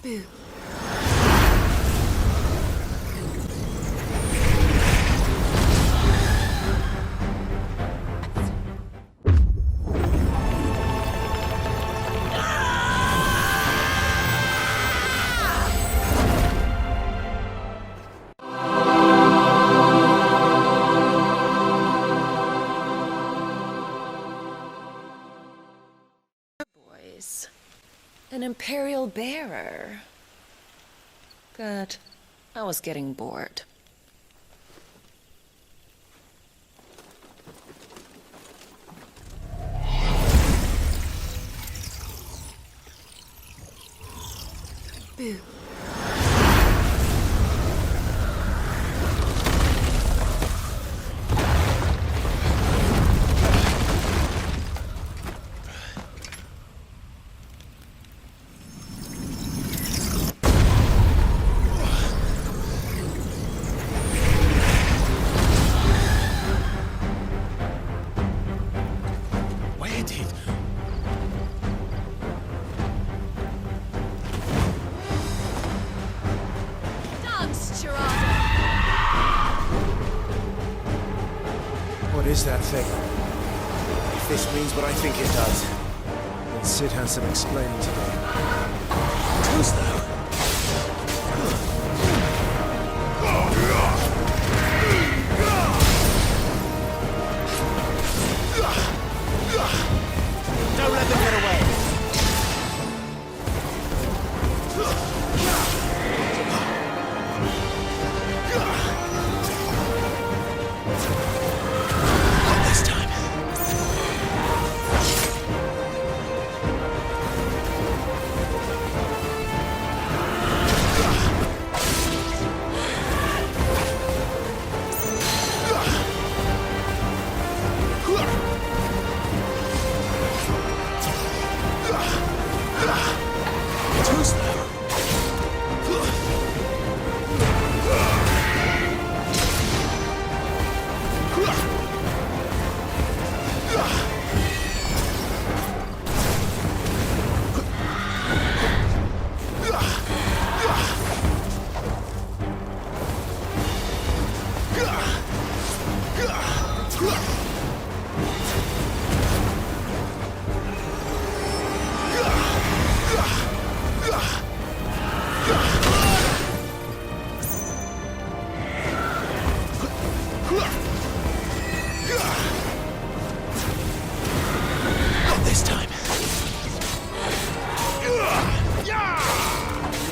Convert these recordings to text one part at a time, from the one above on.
Boo. An imperial bearer. Good. I was getting bored. Boo. What is that thing? If this means what I think it does, then Sid has some explaining to do. Who's that? Don't let them get away!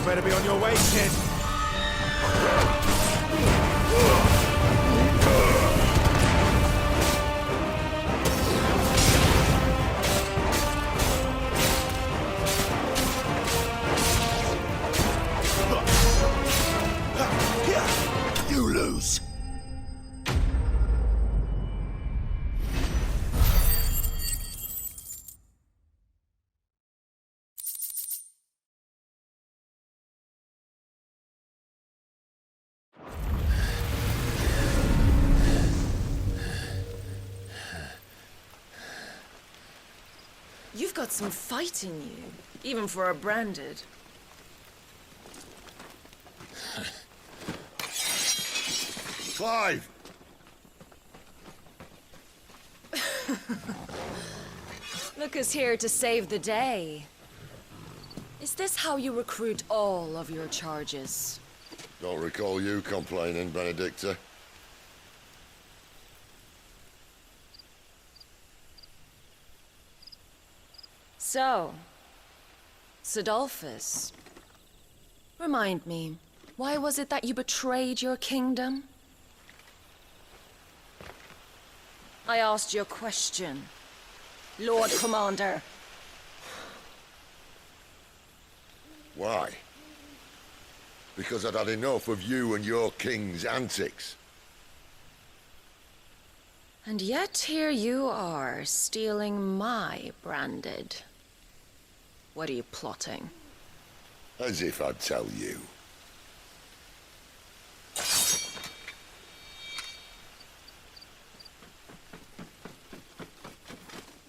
Better be on your way, kid. You lose. You've got some fight in you, even for a branded. Clive! Look who's here to save the day. Is this how you recruit all of your charges? Don't recall you complaining, Benedikta. So, Sidolphus, remind me, why was it that you betrayed your kingdom? I asked you a question, Lord Commander. Why? Because I'd had enough of you and your king's antics. And yet here you are, stealing my branded. What are you plotting? As if I'd tell you.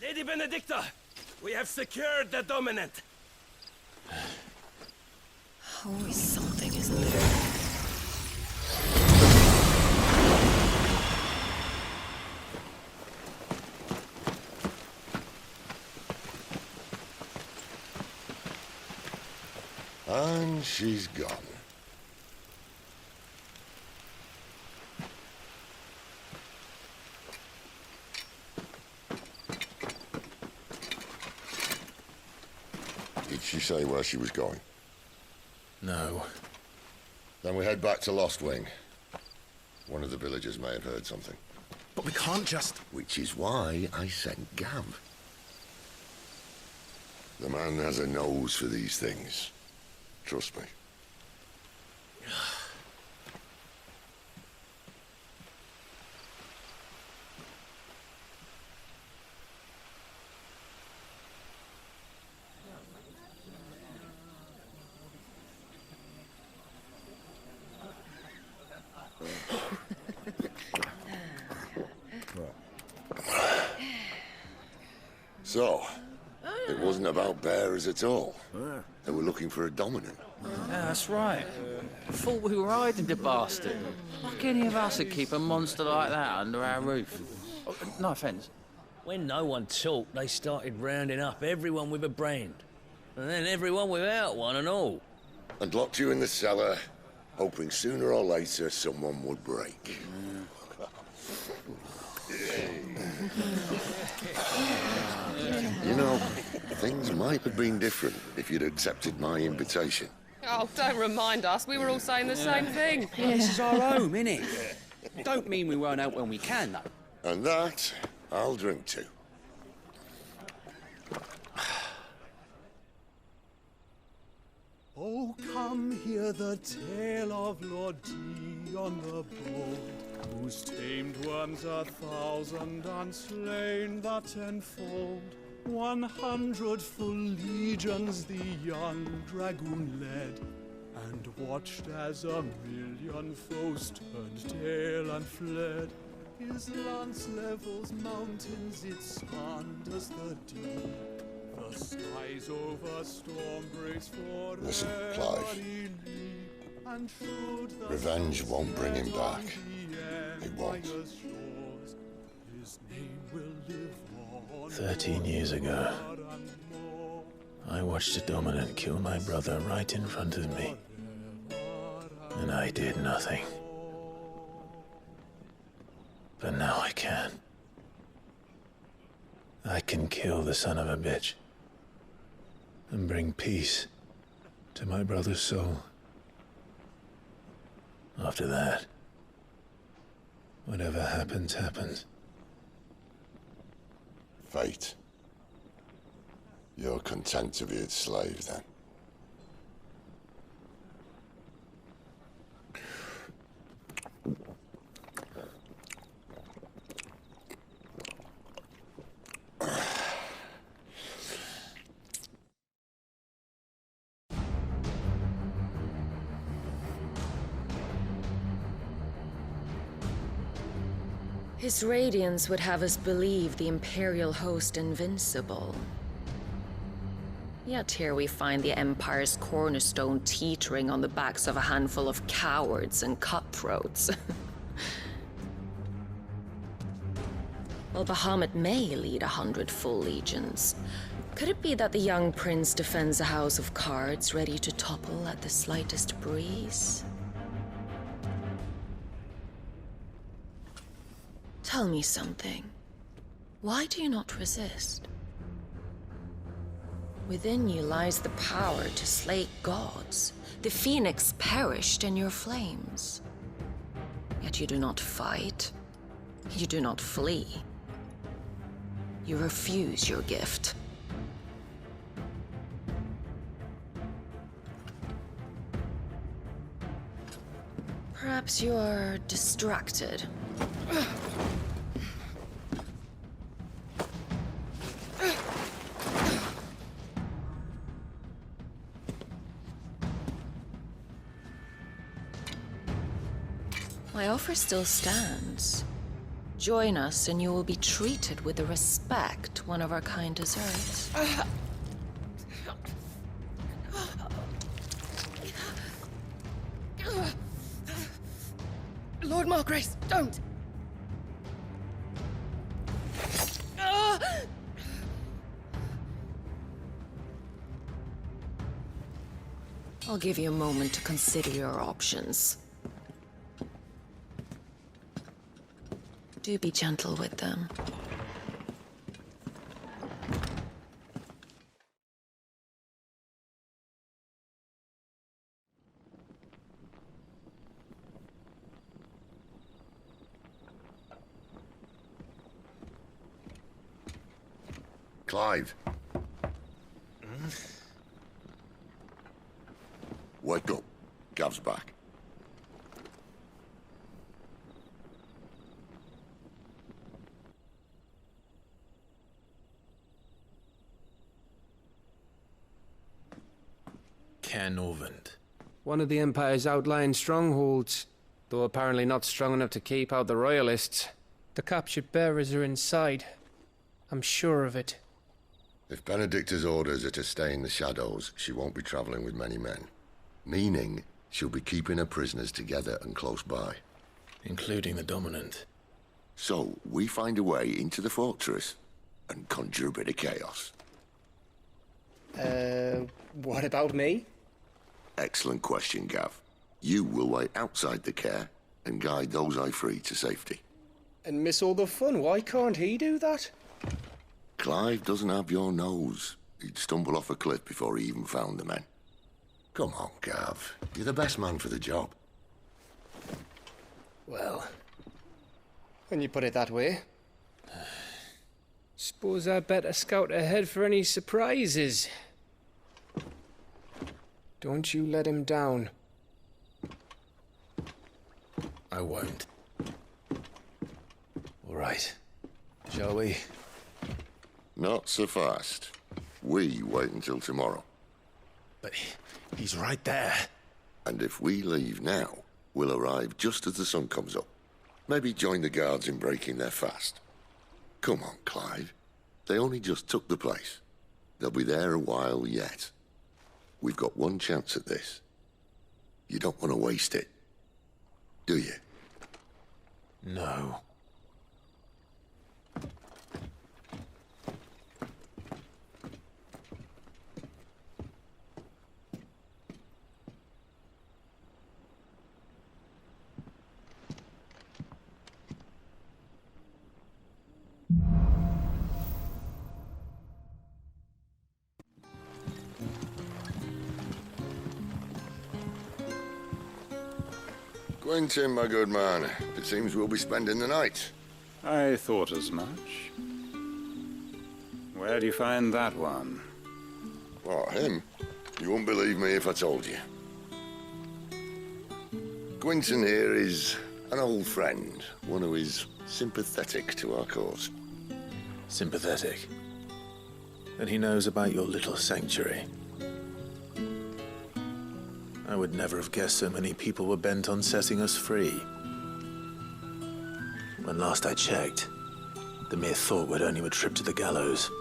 Lady Benedikta, we have secured the dominant. Always something, isn't there? And she's gone. Did she say where she was going? No. Then we head back to Lost Wing. One of the villagers may have heard something. But we can't just... Which is why I sent Gav. The man has a nose for these things. Trust me. So, it wasn't about bearers at all. They were looking for a dominant. Yeah, that's right. Thought we were hiding the bastard. Like any of us would keep a monster like that under our roof. Oh, no offence. When no one talked, they started rounding up everyone with a brand. And then everyone without one and all. And locked you in the cellar, hoping sooner or later someone would break. You know, things might have been different if you'd accepted my invitation. Oh, don't remind us. We were all saying the same thing. This is our home, innit? Don't mean we won't out when we can, though. And that, I'll drink to. Oh, come hear the tale of Lord Dion the Bold, who's tamed worms 1,000 and slain the 10-fold. 100 full legions the young dragoon led, and watched as 1,000,000 foes turned tail and fled. His lance levels mountains, it slanders the deep. The skies over storm breaks for Listen, Clive. Revenge won't bring him back. It won't. 13 years ago, I watched a dominant kill my brother right in front of me, and I did nothing. But now I can. I can kill the son of a bitch and bring peace to my brother's soul. After that, whatever happens, happens. Fate. You're content to be its slave, then? His radiance would have us believe the Imperial host invincible. Yet here we find the Empire's cornerstone teetering on the backs of a handful of cowards and cutthroats. While Bahamut may lead 100 full legions, could it be that the young prince defends a house of cards ready to topple at the slightest breeze? Tell me something. Why do you not resist? Within you lies the power to slay gods. The phoenix perished in your flames. Yet you do not fight. You do not flee. You refuse your gift. Perhaps you are distracted. My offer still stands. Join us and you will be treated with the respect one of our kind deserves. Lord Margrace, don't! I'll give you a moment to consider your options. Do be gentle with them. Clive. Wake up. Gav's back. Canovant. One of the Empire's outlying strongholds, though apparently not strong enough to keep out the Royalists. The captured bearers are inside. I'm sure of it. If Benedikta's orders are to stay in the shadows, she won't be traveling with many men. Meaning, she'll be keeping her prisoners together and close by. Including the Dominant. So, we find a way into the fortress and conjure a bit of chaos. What about me? Excellent question, Gav. You will wait outside the care and guide those I free to safety. And miss all the fun. Why can't he do that? Clive doesn't have your nose. He'd stumble off a cliff before he even found the men. Come on, Gav. You're the best man for the job. Well, when you put it that way. Suppose I'd better scout ahead for any surprises. Don't you let him down. I won't. All right. Shall we? Not so fast. We wait until tomorrow. But he's right there. And if we leave now, we'll arrive just as the sun comes up. Maybe join the guards in breaking their fast. Come on, Clive. They only just took the place. They'll be there a while yet. We've got one chance at this. You don't want to waste it, do you? No. Quentin, my good man. It seems we'll be spending the night. I thought as much. Where do you find that one? Oh, him? You wouldn't believe me if I told you. Quentin here is an old friend, one who is sympathetic to our cause. Sympathetic. And he knows about your little sanctuary. I would never have guessed so many people were bent on setting us free. When last I checked, the mere thought would earn you a trip to the gallows.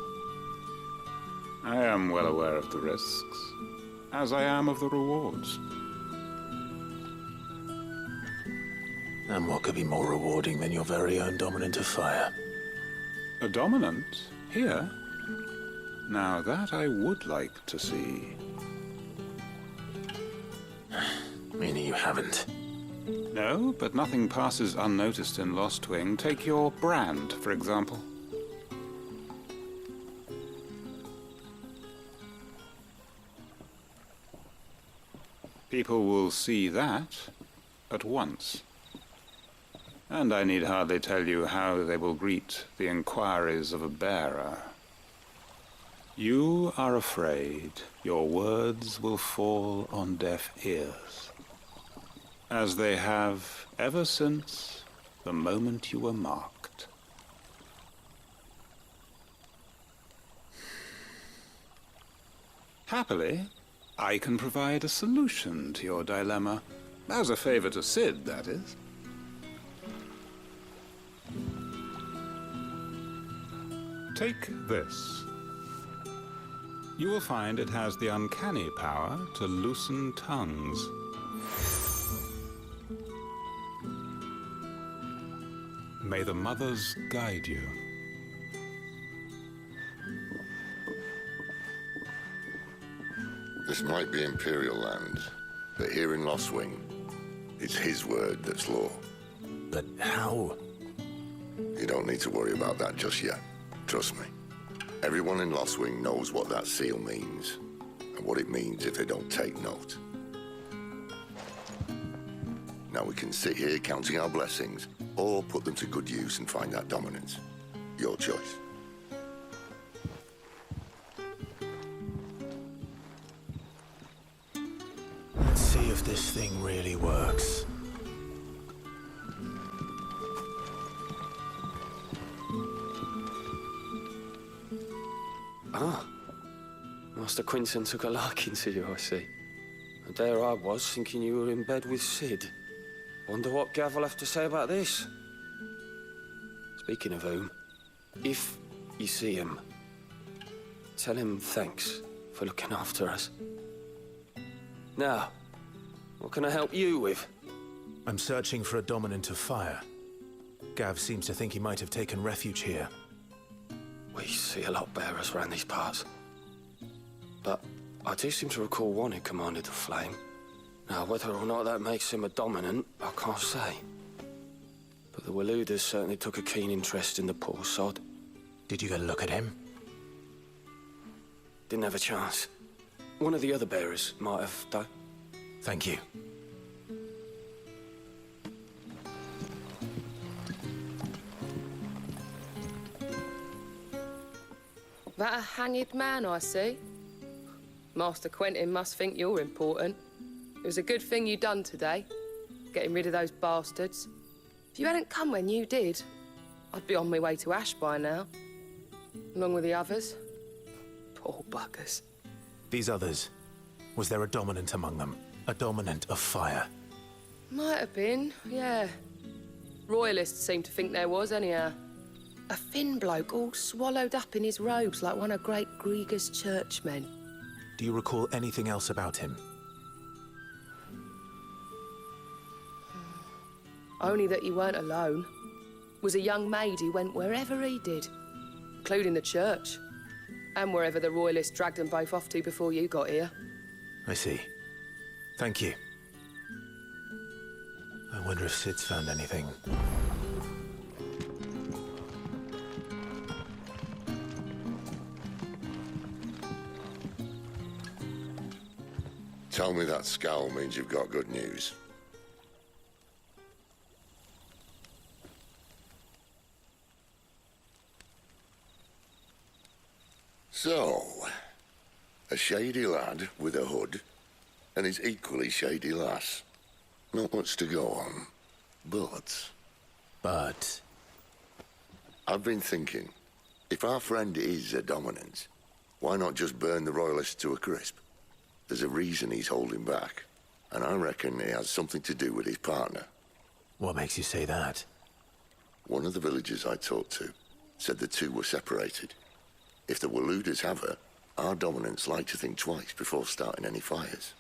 I am well aware of the risks, as I am of the rewards. And what could be more rewarding than your very own Dominant of Fire? A dominant? Here? Now that I would like to see. Meaning you haven't? No, but nothing passes unnoticed in Lost Wing. Take your brand, for example. People will see that at once. And I need hardly tell you how they will greet the inquiries of a bearer. You are afraid your words will fall on deaf ears, as they have ever since the moment you were marked. Happily, I can provide a solution to your dilemma, as a favor to Sid, that is. Take this. You will find it has the uncanny power to loosen tongues. May the mothers guide you. This might be Imperial land, but here in Lost Wing, it's his word that's law. But how? You don't need to worry about that just yet. Trust me. Everyone in Lost Wing knows what that seal means, and what it means if they don't take note. Now we can sit here counting our blessings, or put them to good use and find that dominance. Your choice. Let's see if this thing really works. Ah. Master Quinton took a liking to you, I see. And there I was, thinking you were in bed with Sid. Wonder what Gav will have to say about this. Speaking of whom, if you see him, tell him thanks for looking after us. Now, what can I help you with? I'm searching for a dominant of fire. Gav seems to think he might have taken refuge here. We see a lot bearers around these parts. But I do seem to recall one who commanded the flame. Now, whether or not that makes him a dominant, I can't say. But the Waluders certainly took a keen interest in the poor sod. Did you get a look at him? Didn't have a chance. One of the other bearers might have, though. Thank you. That a hanged man I see? Master Quentin must think you're important. It was a good thing you done today, getting rid of those bastards. If you hadn't come when you did, I'd be on my way to Ash by now, along with the others. Poor buggers. These others, was there a dominant among them? A dominant of fire? Might have been, yeah. Royalists seem to think there was, anyhow. A thin bloke all swallowed up in his robes like one of Great Grieger's churchmen. Do you recall anything else about him? Only that he weren't alone. Was a young maid who went wherever he did, including the church, and wherever the Royalists dragged them both off to before you got here. I see. Thank you. I wonder if Sid's found anything. Tell me that scowl means you've got good news. So, a shady lad with a hood, and his equally shady lass. Not much to go on, but... I've been thinking, if our friend is a dominant, why not just burn the Royalists to a crisp? There's a reason he's holding back, and I reckon it has something to do with his partner. What makes you say that? One of the villagers I talked to said the two were separated. If the Waluders have her, our dominants like to think twice before starting any fires.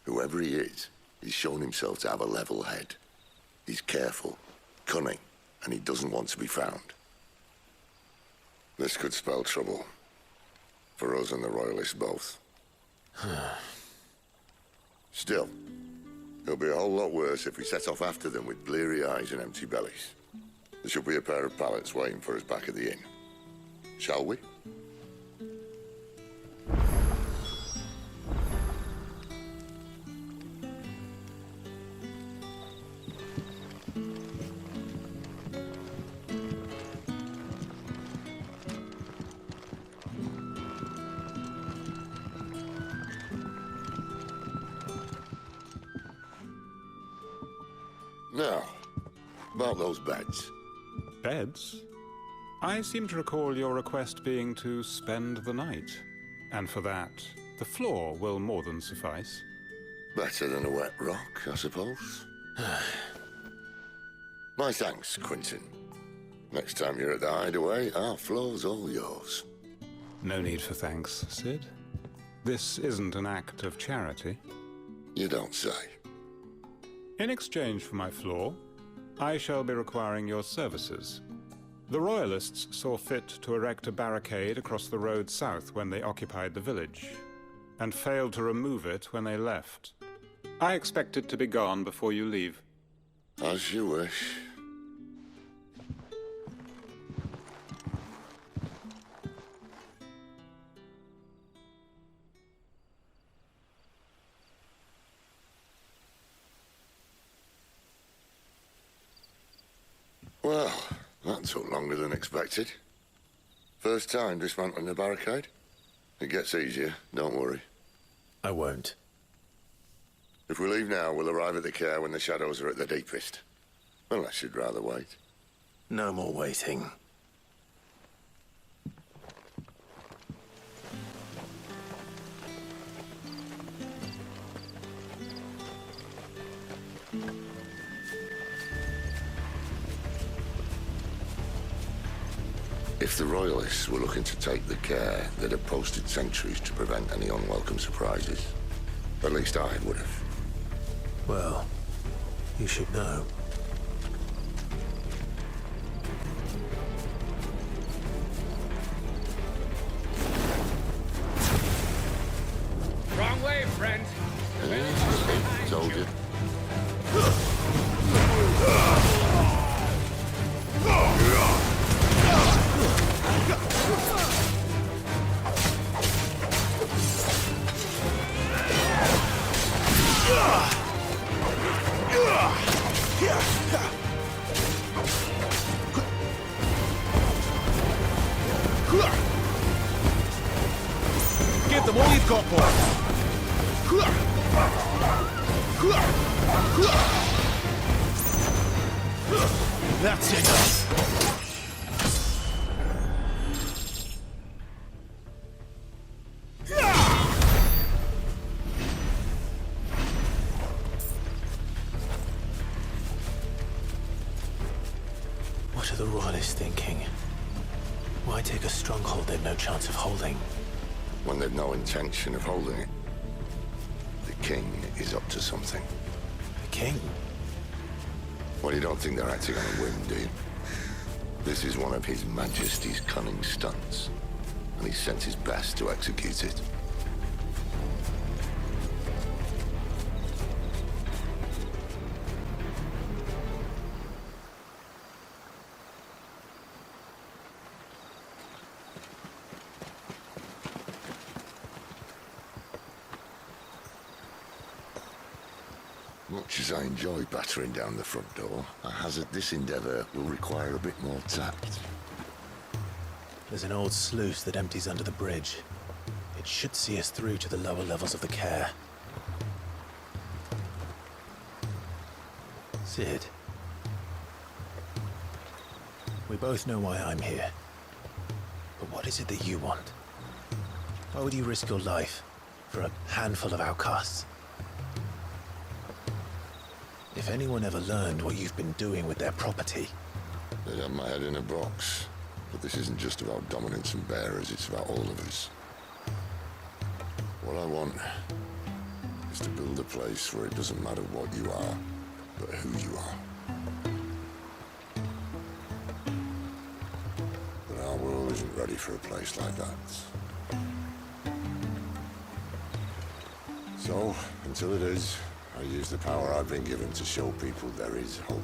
Whoever he is, he's shown himself to have a level head. He's careful, cunning, and he doesn't want to be found. This could spell trouble. For us and the Royalists both. Still, it'll be a whole lot worse if we set off after them with bleary eyes and empty bellies. There should be a pair of pallets waiting for us back at the inn. Shall we? Now, about those beds. Beds? I seem to recall your request being to spend the night. And for that, the floor will more than suffice. Better than a wet rock, I suppose. My thanks, Quinton. Next time you're at the hideaway, our floor's all yours. No need for thanks, Sid. This isn't an act of charity. You don't say. In exchange for my floor, I shall be requiring your services. The Royalists saw fit to erect a barricade across the road south when they occupied the village, and failed to remove it when they left. I expect it to be gone before you leave. As you wish. Well, that took longer than expected. First time dismantling the barricade? It gets easier, don't worry. I won't. If we leave now, we'll arrive at the care when the shadows are at their deepest. Unless you'd rather wait. No more waiting. If the Royalists were looking to take the care, they'd have posted sentries to prevent any unwelcome surprises. At least I would have. Well, you should know. Wrong way, friend. Told you. Give them all you've got, boy. That's enough. What are the Royalists thinking? Why take a stronghold they've no chance of holding? When they've no intention of holding it. The king is up to something. The king? Well, you don't think they're acting on a whim, do you? This is one of His Majesty's cunning stunts, and he's sent his best to execute it. Much as I enjoy battering down the front door, I hazard this endeavour will require a bit more tact. There's an old sluice that empties under the bridge. It should see us through to the lower levels of the care. Sid. We both know why I'm here. But what is it that you want? Why would you risk your life for a handful of outcasts? If anyone ever learned what you've been doing with their property... They'd have my head in a box. But this isn't just about dominance and bearers, it's about all of us. What I want is to build a place where it doesn't matter what you are, but who you are. But our world isn't ready for a place like that. So, until it is, I use the power I've been given to show people there is hope.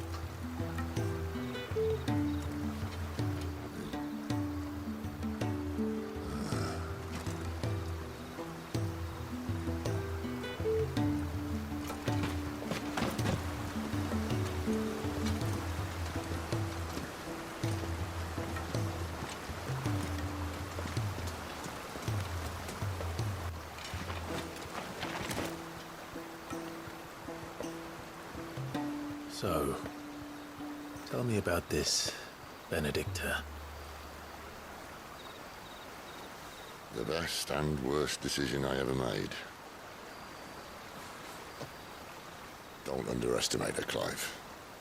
So, tell me about this, Benedikta. The best and worst decision I ever made. Don't underestimate her, Clive.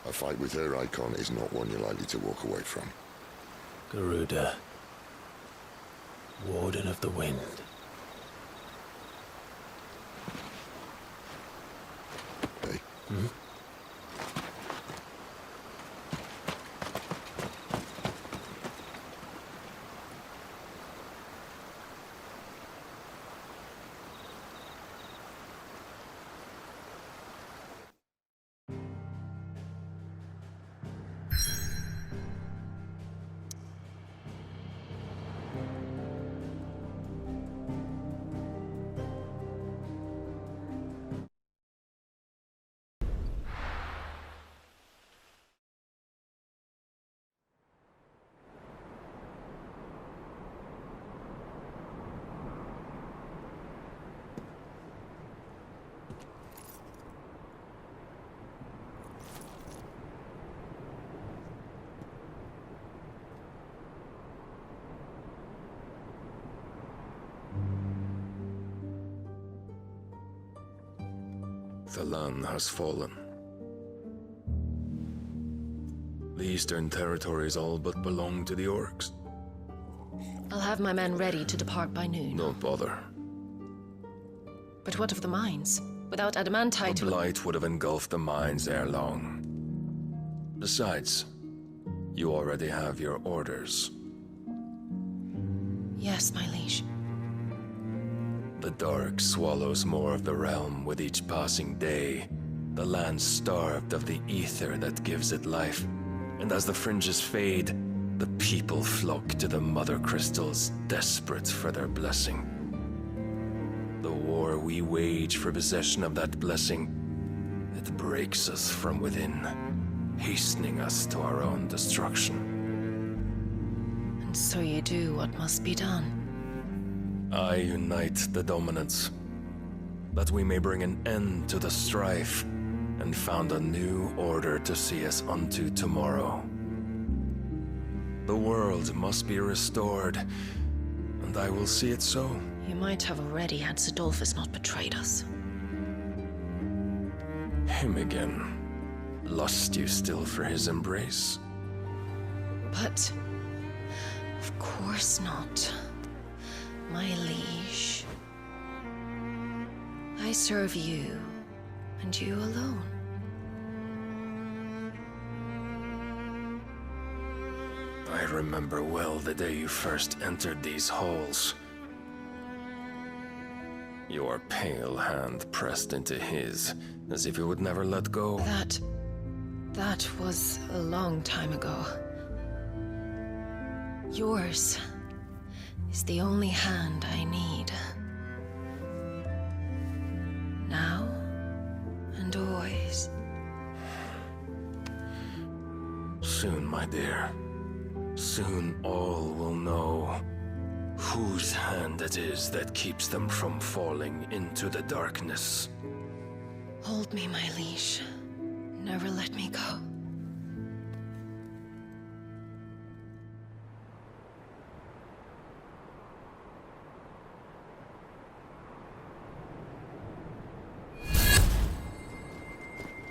A fight with her icon is not one you're likely to walk away from. Garuda. Warden of the Wind. Hey? The land has fallen. The Eastern territories all but belong to the orcs. I'll have my men ready to depart by noon. Don't bother. But what of the mines? Without adamantite... The blight would have engulfed the mines ere long. Besides, you already have your orders. Yes, my liege. The dark swallows more of the realm with each passing day. The land starved of the ether that gives it life. And as the fringes fade, the people flock to the mother crystals, desperate for their blessing. The war we wage for possession of that blessing, it breaks us from within, hastening us to our own destruction. And so you do what must be done. I unite the dominants, that we may bring an end to the strife, and found a new order to see us unto tomorrow. The world must be restored, and I will see it so. You might have already had Sidolphus not betrayed us. Him again. Lust you still for his embrace? But... of course not. My liege. I serve you, and you alone. I remember well the day you first entered these halls. Your pale hand pressed into his, as if you would never let go. That was a long time ago. Yours is the only hand I need. Now and always. Soon, my dear. Soon all will know whose hand it is that keeps them from falling into the darkness. Hold me, my liege. Never let me go.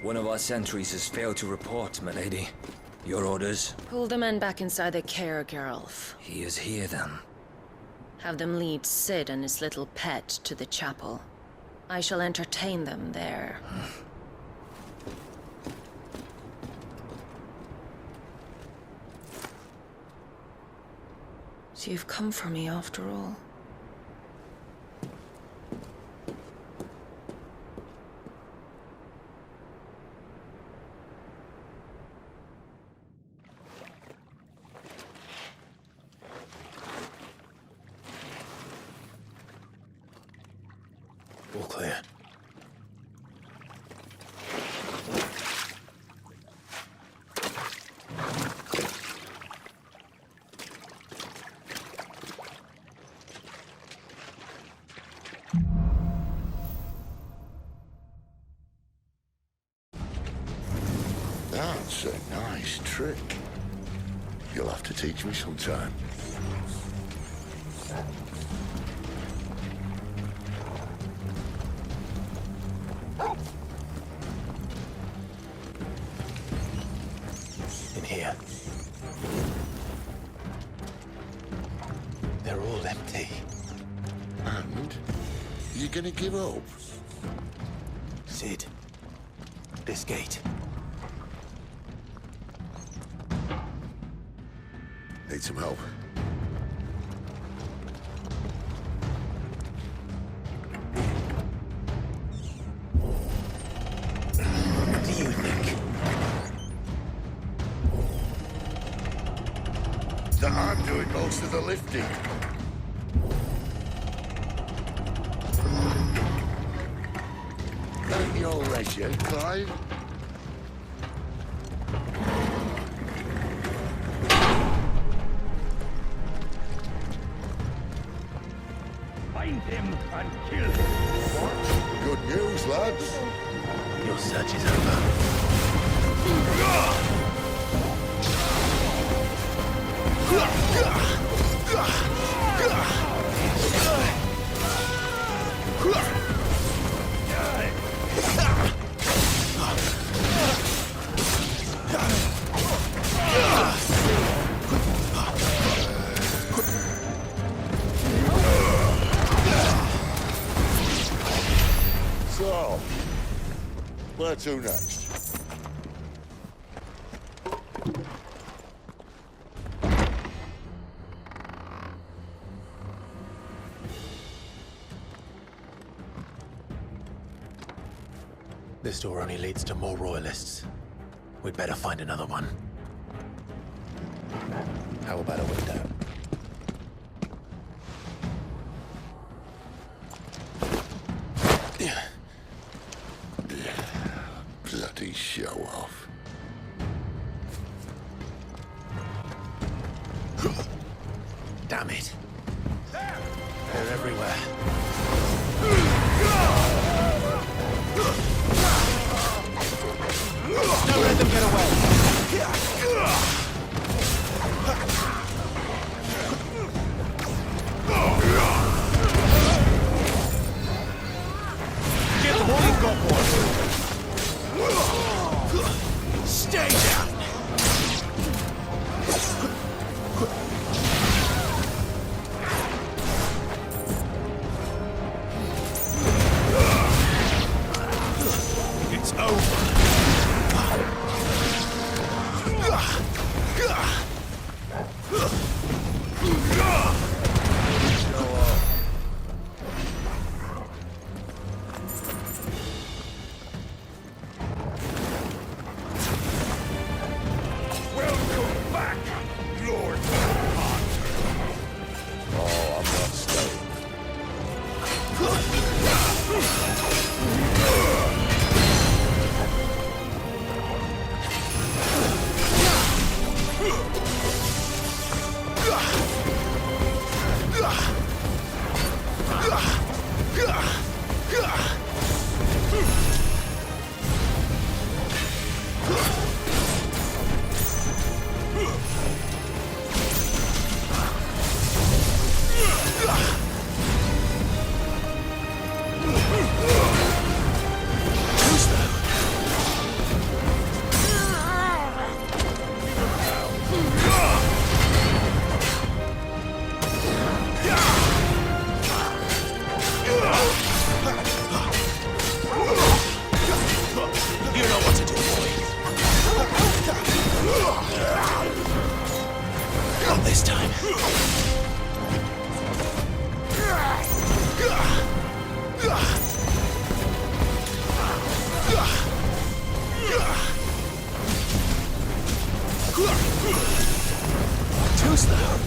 One of our sentries has failed to report, milady. Your orders? Pull the men back inside the care, Geralf. He is here, then. Have them lead Sid and his little pet to the chapel. I shall entertain them there. So you've come for me after all. All clear. That's a nice trick. You'll have to teach me sometime. In here. They're all empty. And? You gonna give up? Sid. This gate. Need some help? What do you think? That I'm doing most of the lifting. At your leisure, Clive. Find him and kill him. Good news, lads. Your search is over. Where to next? This door only leads to more royalists. We'd better find another one. How about a window? Bloody show off. Damn it. They're everywhere. Don't let them get away. Get them all you've got, boy. Stay down. It's over. Welcome back, Lord Oh, I'm not staying. You know what to do, boy. Not this time. Too slow.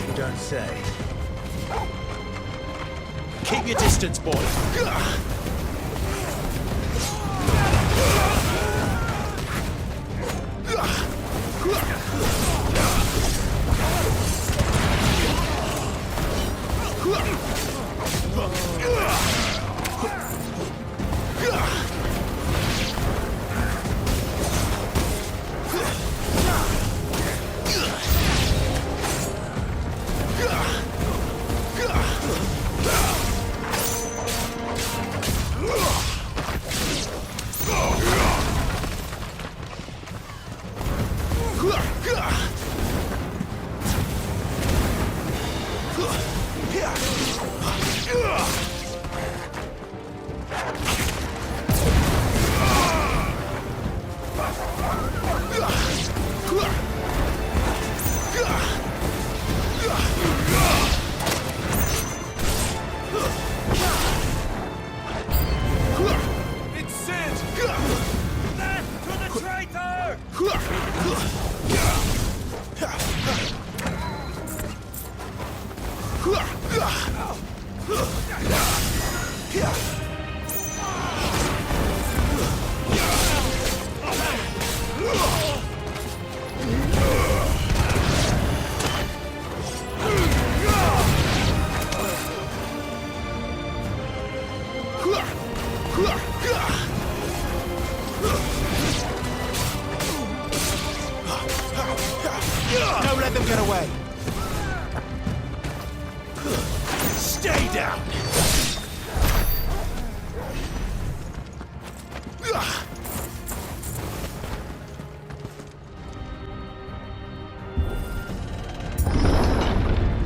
You don't say. Keep your distance, boy. Don't let them get away! Stay down!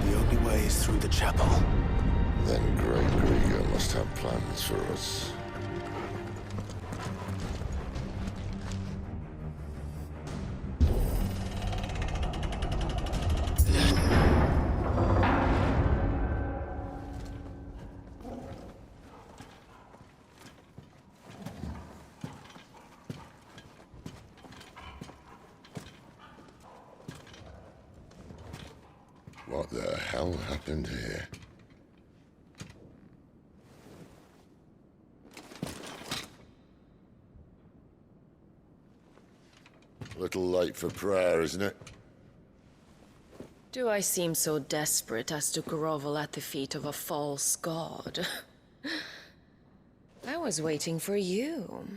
The only way is through the chapel. Then Great Grieger must have plans for us. What the hell happened here? Little late for prayer, isn't it? Do I seem so desperate as to grovel at the feet of a false god? I was waiting for you.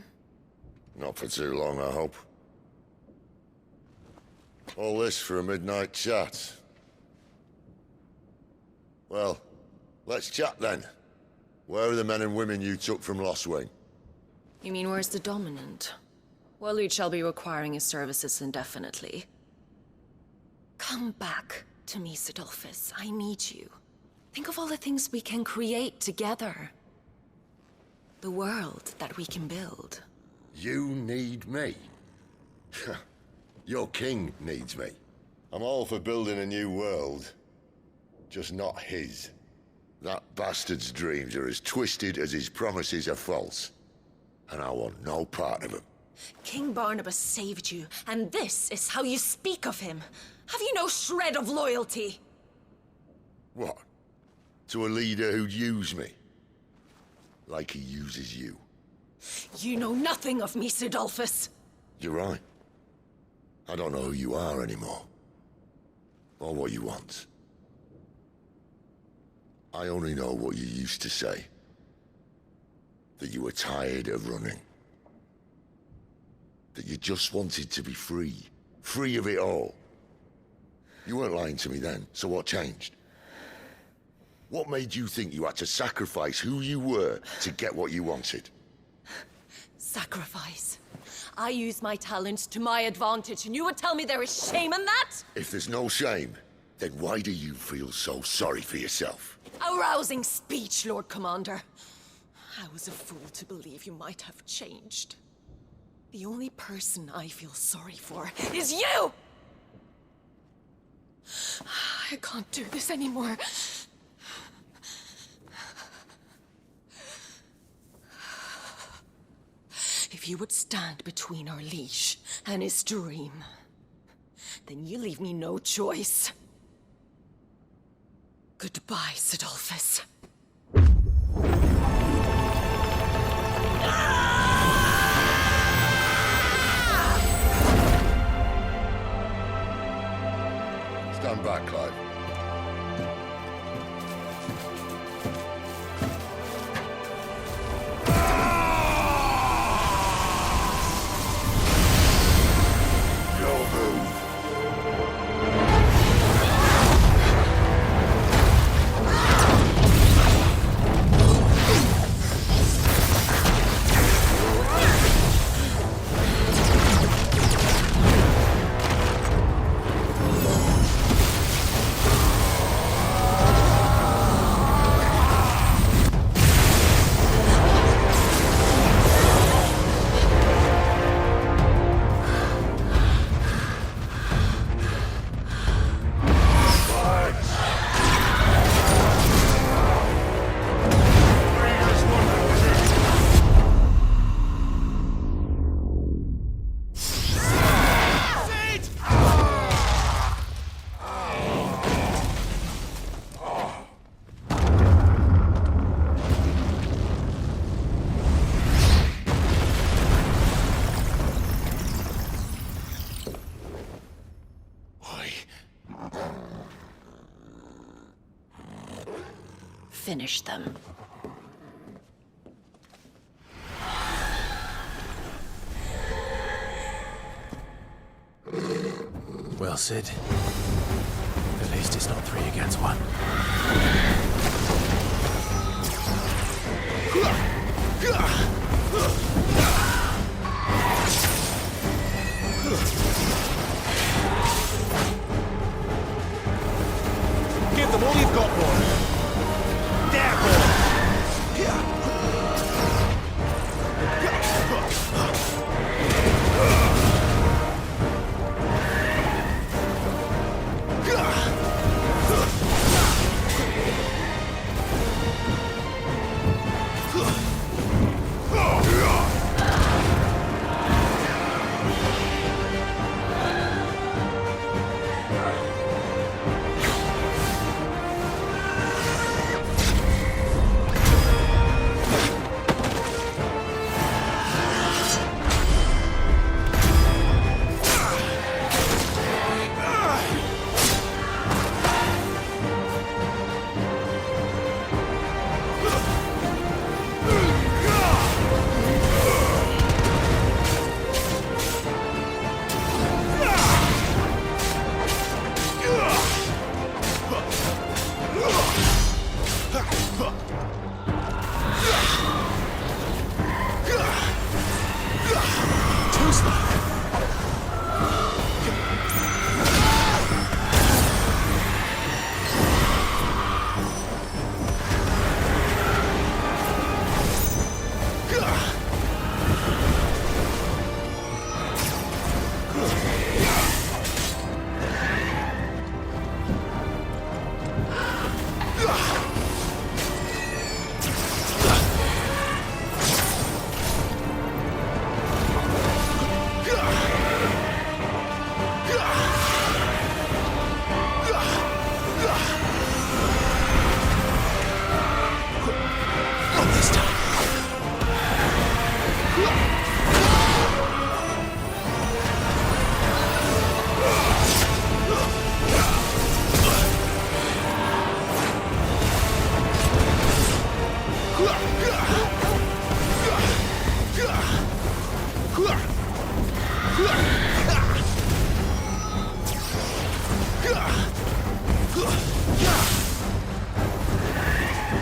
Not for too long, I hope. All this for a midnight chat. Well, let's chat then. Where are the men and women you took from Lost Wing? You mean where's the dominant? Waleed shall be requiring his services indefinitely. Come back to me, Sidolphus. I need you. Think of all the things we can create together. The world that we can build. You need me? Your king needs me. I'm all for building a new world. Just not his. That bastard's dreams are as twisted as his promises are false. And I want no part of them. King Barnabas saved you, and this is how you speak of him. Have you no shred of loyalty? What? To a leader who'd use me? Like he uses you. You know nothing of me, Sidolphus. You're right. I don't know who you are anymore. Or what you want. I only know what you used to say. That you were tired of running. That you just wanted to be free. Free of it all. You weren't lying to me then, so what changed? What made you think you had to sacrifice who you were to get what you wanted? Sacrifice. I use my talents to my advantage, and you would tell me there is shame in that? If there's no shame, then why do you feel so sorry for yourself? A rousing speech, Lord Commander. I was a fool to believe you might have changed. The only person I feel sorry for is you! I can't do this anymore. If you would stand between our liege and his dream, then you leave me no choice. Goodbye, Sidolphus. Stand back, Clive. finish them. Well, Sid. At least it's not 3 against 1. Give them all you've got, boy. There, boy.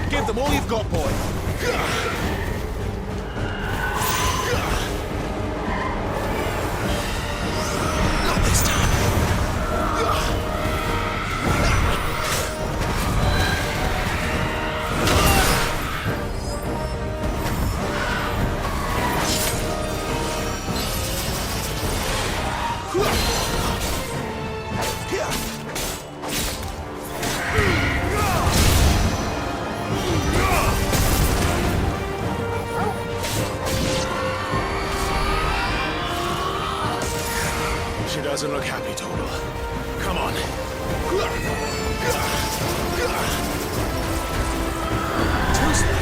Give them all you've got, boy. Not this time. She doesn't look happy, Torgal. Come on. Too slow.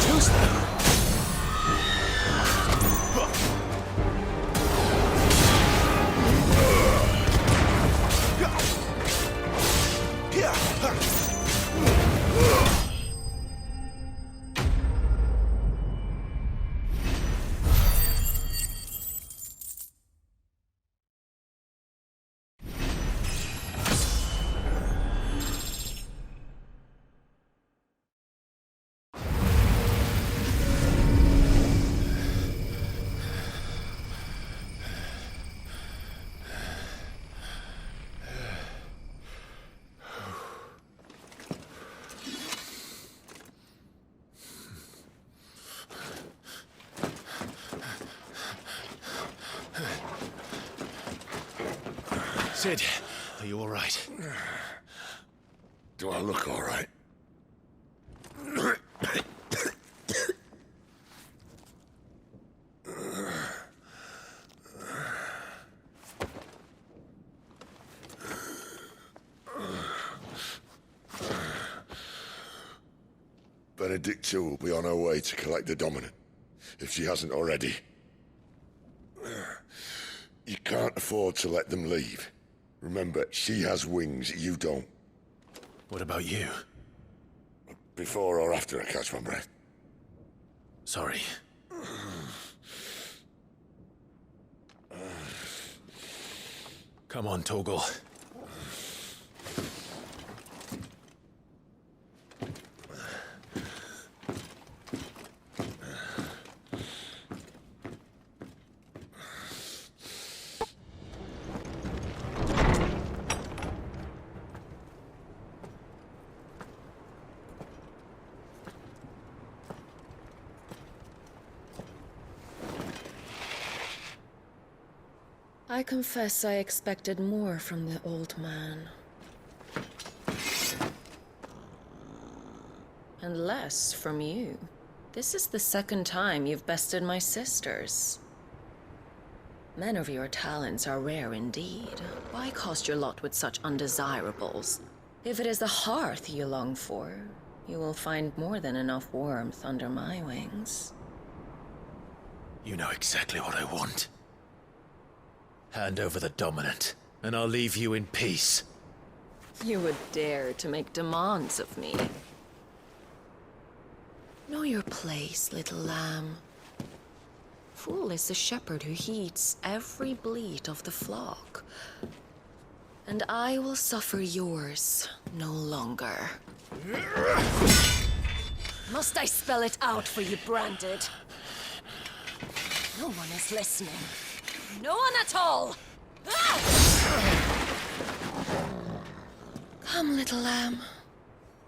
Too slow. Sid, are you all right? Do I look all right? Benedikta will be on her way to collect the Dominant, if she hasn't already. You can't afford to let them leave. Remember, she has wings, you don't. What about you? Before or after I catch my breath? Sorry. Come on, Torgal. I confess I expected more from the old man. And less from you. This is the second time you've bested my sisters. Men of your talents are rare indeed. Why cast your lot with such undesirables? If it is the hearth you long for, you will find more than enough warmth under my wings. You know exactly what I want. Hand over the Dominant, and I'll leave you in peace. You would dare to make demands of me. Know your place, little lamb. Fool is the shepherd who heeds every bleat of the flock. And I will suffer yours no longer. Must I spell it out for you, Branded? No one is listening. No one at all! Come, little lamb,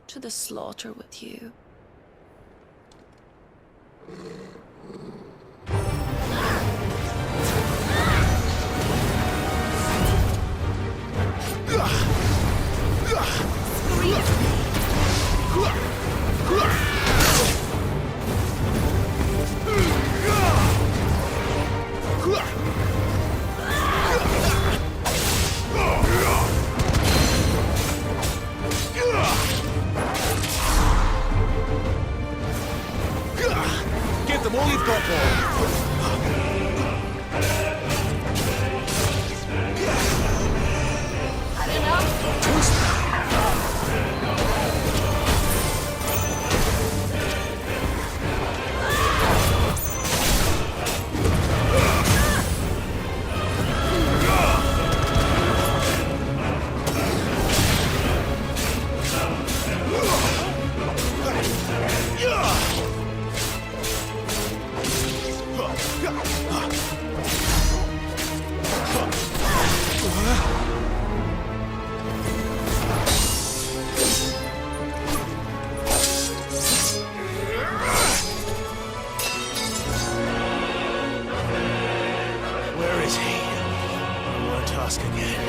to the slaughter with you. Give them all you've got, boy. Had enough? Where is he? I won't ask again.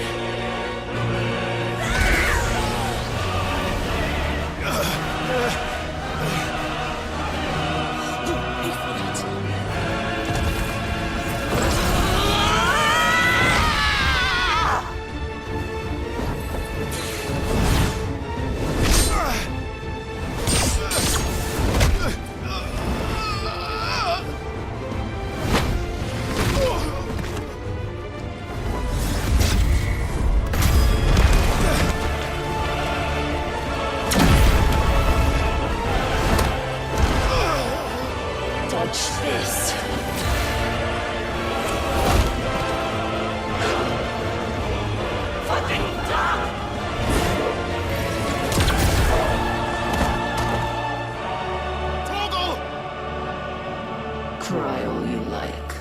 Cry all you like.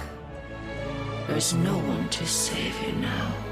There's no one to save you now.